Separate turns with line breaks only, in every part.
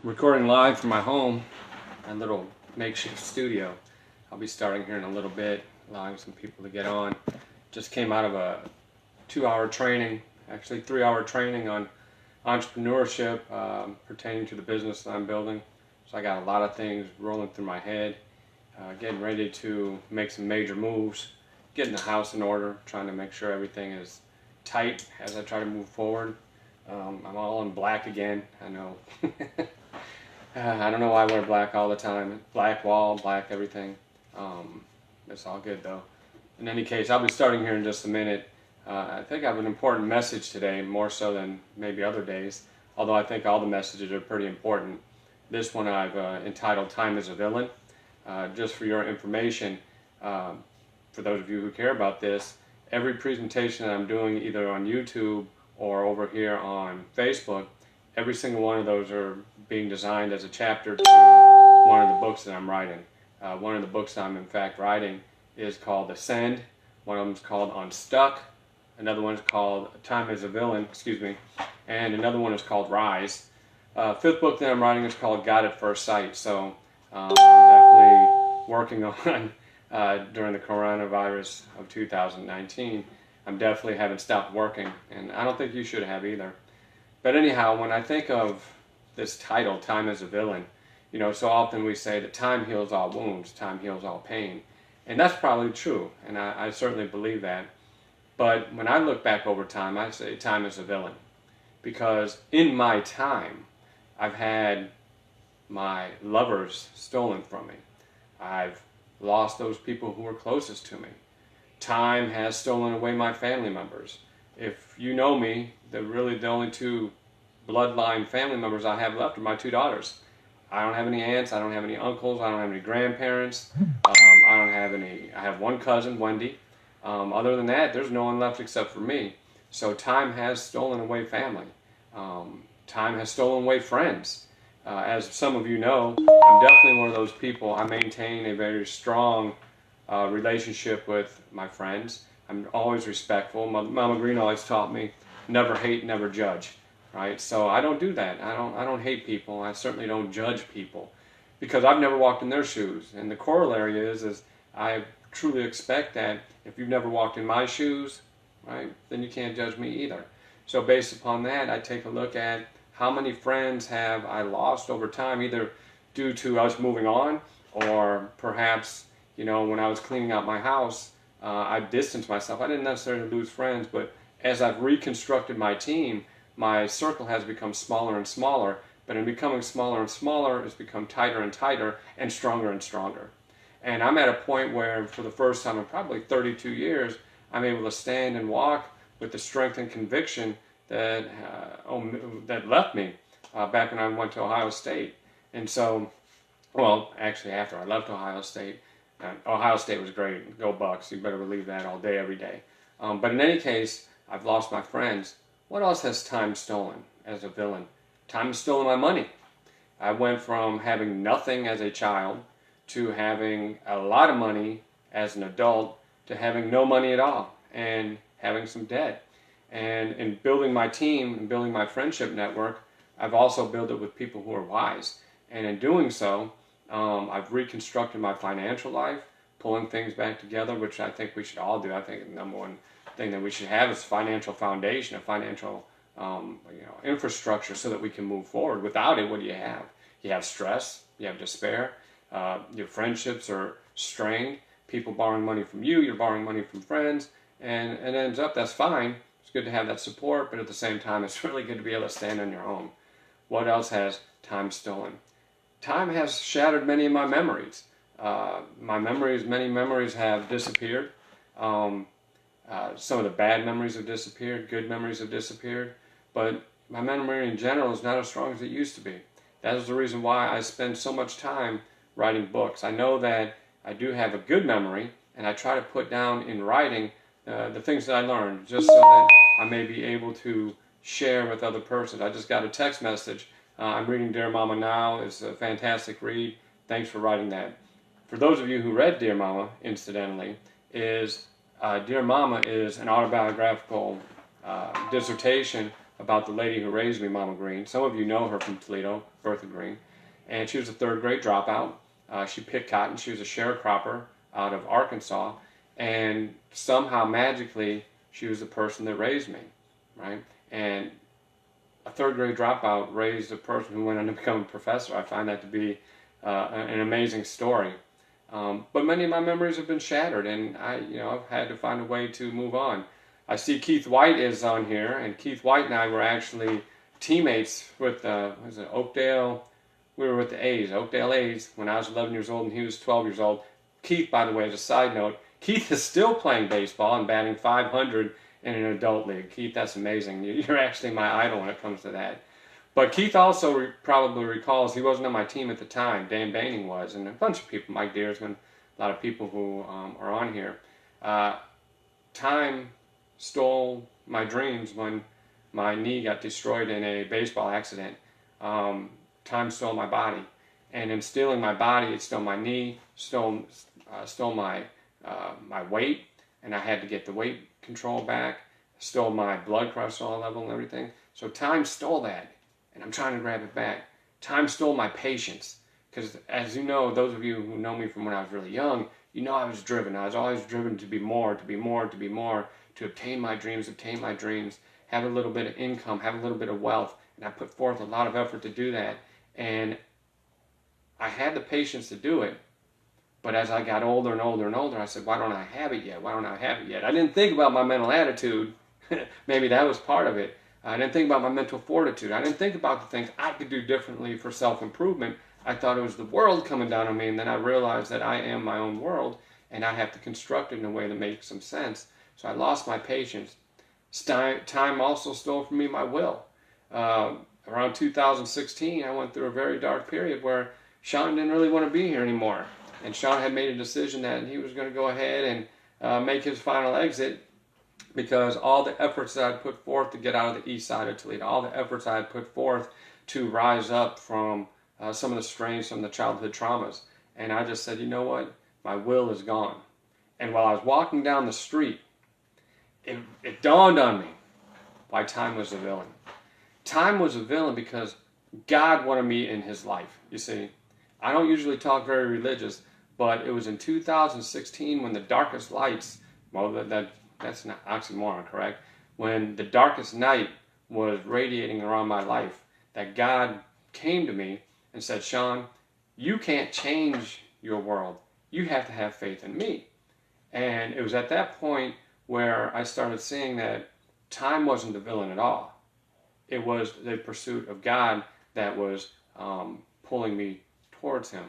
Recording live from my home, my little makeshift studio. I'll be starting here in a little bit, allowing some people to get on. Just came out of a 2-hour training, actually 3-hour training on entrepreneurship pertaining to the business that I'm building. So I got a lot of things rolling through my head, getting ready to make some major moves, getting the house in order, trying to make sure everything is tight as I try to move forward. I'm all in black again, I know. I don't know why I wear black all the time. Black wall, black everything. It's all good though. In any case, I'll be starting here in just a minute. I think I have an important message today, more so than maybe other days, although I think all the messages are pretty important. This one I've entitled Time is a Villain. Just for your information, for those of you who care about this, every presentation that I'm doing either on YouTube or over here on Facebook, every single one of those are being designed as a chapter to one of the books that I'm writing. One of the books I'm in fact writing is called Ascend. One of them is called Unstuck. Another one is called Time is a Villain, and another one is called Rise. Fifth book that I'm writing is called God at First Sight. So I'm definitely working on, during the coronavirus of 2019, I'm definitely haven't stopped working, and I don't think you should have either. But anyhow, when I think of this title, Time is a Villain, you know, so often we say that time heals all wounds, time heals all pain. And that's probably true, and I certainly believe that. But when I look back over time, I say time is a villain. Because in my time, I've had my lovers stolen from me. I've lost those people who were closest to me. Time has stolen away my family members. If you know me, the only two bloodline family members I have left are my two daughters. I don't have any aunts, I don't have any uncles, I don't have any grandparents, I have one cousin, Wendy. Other than that, there's no one left except for me. So time has stolen away family. Time has stolen away friends. As some of you know, I'm definitely one of those people. I maintain a very strong relationship with my friends. I'm always respectful. Mama Green always taught me, never hate, never judge. Right? So I don't do that. I don't hate people. I certainly don't judge people because I've never walked in their shoes. And the corollary is I truly expect that if you've never walked in my shoes, right, then you can't judge me either. So based upon that, I take a look at how many friends have I lost over time, either due to us moving on or perhaps, you know, when I was cleaning out my house, I distanced myself. I didn't necessarily lose friends, but as I've reconstructed my team, my circle has become smaller and smaller, but in becoming smaller and smaller, it's become tighter and tighter and stronger. And I'm at a point where, for the first time in probably 32 years, I'm able to stand and walk with the strength and conviction that that left me back when I went to Ohio State. And so, well, actually after I left Ohio State was great. Go Bucks. You better believe that all day, every day. But in any case, I've lost my friends. What else has time stolen as a villain? Time has stolen my money. I went from having nothing as a child to having a lot of money as an adult to having no money at all and having some debt. And in building my team and building my friendship network, I've also built it with people who are wise. And in doing so, I've reconstructed my financial life, pulling things back together, which I think we should all do. I think the number one thing that we should have is financial foundation, a financial infrastructure so that we can move forward. Without it, what do you have? You have stress, you have despair, your friendships are strained, people borrowing money from you, you're borrowing money from friends, and it ends up, that's fine. It's good to have that support, but at the same time, it's really good to be able to stand on your own. What else has time stolen? Time has shattered many of my memories. Many memories have disappeared. Some of the bad memories have disappeared, good memories have disappeared, but my memory in general is not as strong as it used to be. That is the reason why I spend so much time writing books. I know that I do have a good memory, and I try to put down in writing the things that I learned, just so that I may be able to share with other persons. I just got a text message. I'm reading Dear Mama now. It's a fantastic read. Thanks for writing that. For those of you who read Dear Mama, incidentally, Dear Mama is an autobiographical dissertation about the lady who raised me, Mama Green. Some of you know her from Toledo, Bertha Green. And she was a third grade dropout. She picked cotton. She was a sharecropper out of Arkansas. And somehow, magically, she was the person that raised me, right? And a third grade dropout raised a person who went on to become a professor. I find that to be an amazing story. But many of my memories have been shattered, and I've had to find a way to move on. I see Keith White is on here, and Keith White and I were actually teammates with Oakdale. We were with the A's, Oakdale A's, when I was 11 years old and he was 12 years old. Keith, by the way, as a side note, Keith is still playing baseball and batting .500 in an adult league. Keith, that's amazing. You're actually my idol when it comes to that. But Keith also probably recalls he wasn't on my team at the time. Dan Baining was, and a bunch of people, Mike Deersman, a lot of people who are on here. Time stole my dreams when my knee got destroyed in a baseball accident. Time stole my body, and in stealing my body, it stole my knee, stole my weight, and I had to get the weight control back. Stole my blood cholesterol level and everything. So time stole that, and I'm trying to grab it back. Time stole my patience, because as you know, those of you who know me from when I was really young, you know I was driven. I was always driven to be more, to be more, to be more, to obtain my dreams, have a little bit of income, have a little bit of wealth, and I put forth a lot of effort to do that. And I had the patience to do it, but as I got older and older and older, I said, why don't I have it yet? Why don't I have it yet? I didn't think about my mental attitude. Maybe that was part of it. I didn't think about my mental fortitude. I didn't think about the things I could do differently for self-improvement. I thought it was the world coming down on me, and then I realized that I am my own world, and I have to construct it in a way that makes some sense. So I lost my patience. Time also stole from me my will. Around 2016, I went through a very dark period where Shawn didn't really want to be here anymore. And Shawn had made a decision that he was going to go ahead and make his final exit, because all the efforts that I'd put forth to get out of the east side of Toledo, all the efforts I had put forth to rise up from some of the strains, some of the childhood traumas. And I just said, you know what? My will is gone. And while I was walking down the street, it dawned on me why time was a villain. Time was a villain because God wanted me in his life. You see, I don't usually talk very religious, but it was in 2016 when the darkest lights, well, that's an oxymoron, correct? When the darkest night was radiating around my life, that God came to me and said, Shawn, you can't change your world. You have to have faith in me. And it was at that point where I started seeing that time wasn't the villain at all. It was the pursuit of God that was pulling me towards him.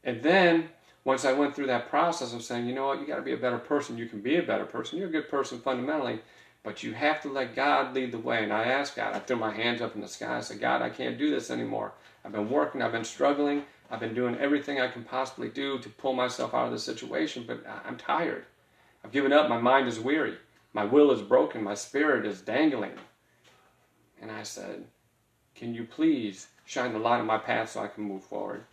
And then, once I went through that process of saying, you know what, you got to be a better person. You can be a better person. You're a good person fundamentally, but you have to let God lead the way. And I asked God, I threw my hands up in the sky. I said, God, I can't do this anymore. I've been working. I've been struggling. I've been doing everything I can possibly do to pull myself out of this situation, but I'm tired. I've given up. My mind is weary. My will is broken. My spirit is dangling. And I said, can you please shine the light on my path so I can move forward?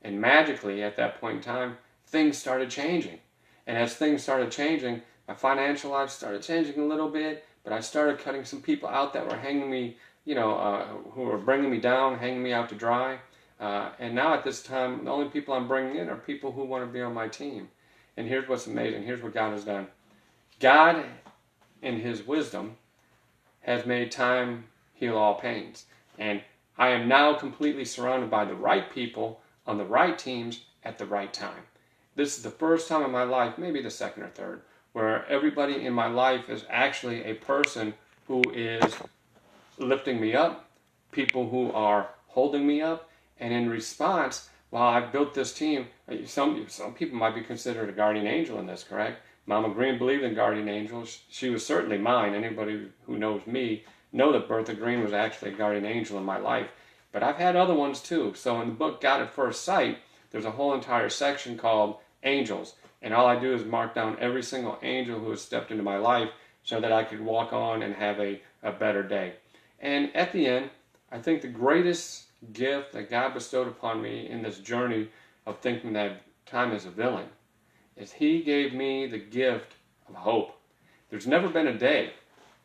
And magically, at that point in time, things started changing. And as things started changing, my financial life started changing a little bit, but I started cutting some people out that were hanging me, who were bringing me down, hanging me out to dry. And now at this time, the only people I'm bringing in are people who want to be on my team. And here's what's amazing. Here's what God has done. God, in his wisdom, has made time heal all pains. And I am now completely surrounded by the right people on the right teams at the right time. This is the first time in my life, maybe the second or third, where everybody in my life is actually a person who is lifting me up, people who are holding me up, and in response, while I've built this team, some people might be considered a guardian angel in this, correct? Mama Green believed in guardian angels. She was certainly mine. Anybody who knows me know that Bertha Green was actually a guardian angel in my life. But I've had other ones too. So in the book, God at First Sight, there's a whole entire section called Angels. And all I do is mark down every single angel who has stepped into my life so that I could walk on and have a better day. And at the end, I think the greatest gift that God bestowed upon me in this journey of thinking that time is a villain is he gave me the gift of hope. There's never been a day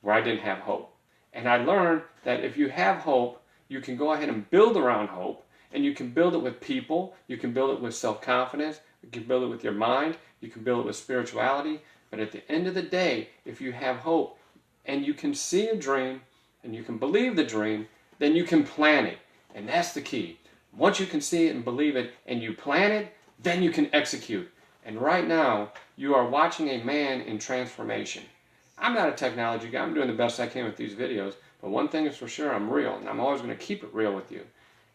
where I didn't have hope. And I learned that if you have hope, you can go ahead and build around hope, and you can build it with people, you can build it with self-confidence, you can build it with your mind, you can build it with spirituality. But at the end of the day, if you have hope and you can see a dream and you can believe the dream, then you can plan it. And that's the key. Once you can see it and believe it and you plan it, then you can execute. And right now, you are watching a man in transformation. I'm not a technology guy. I'm doing the best I can with these videos. But one thing is for sure, I'm real. And I'm always going to keep it real with you.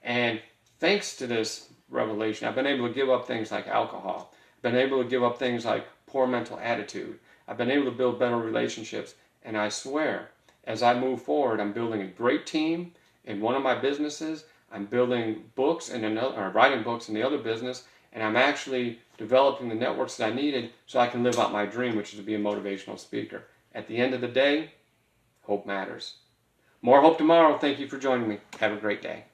And thanks to this revelation, I've been able to give up things like alcohol. I've been able to give up things like poor mental attitude. I've been able to build better relationships. And I swear, as I move forward, I'm building a great team in one of my businesses. I'm building books in another, or writing books in the other business. And I'm actually developing the networks that I needed so I can live out my dream, which is to be a motivational speaker. At the end of the day, hope matters. More hope tomorrow. Thank you for joining me. Have a great day.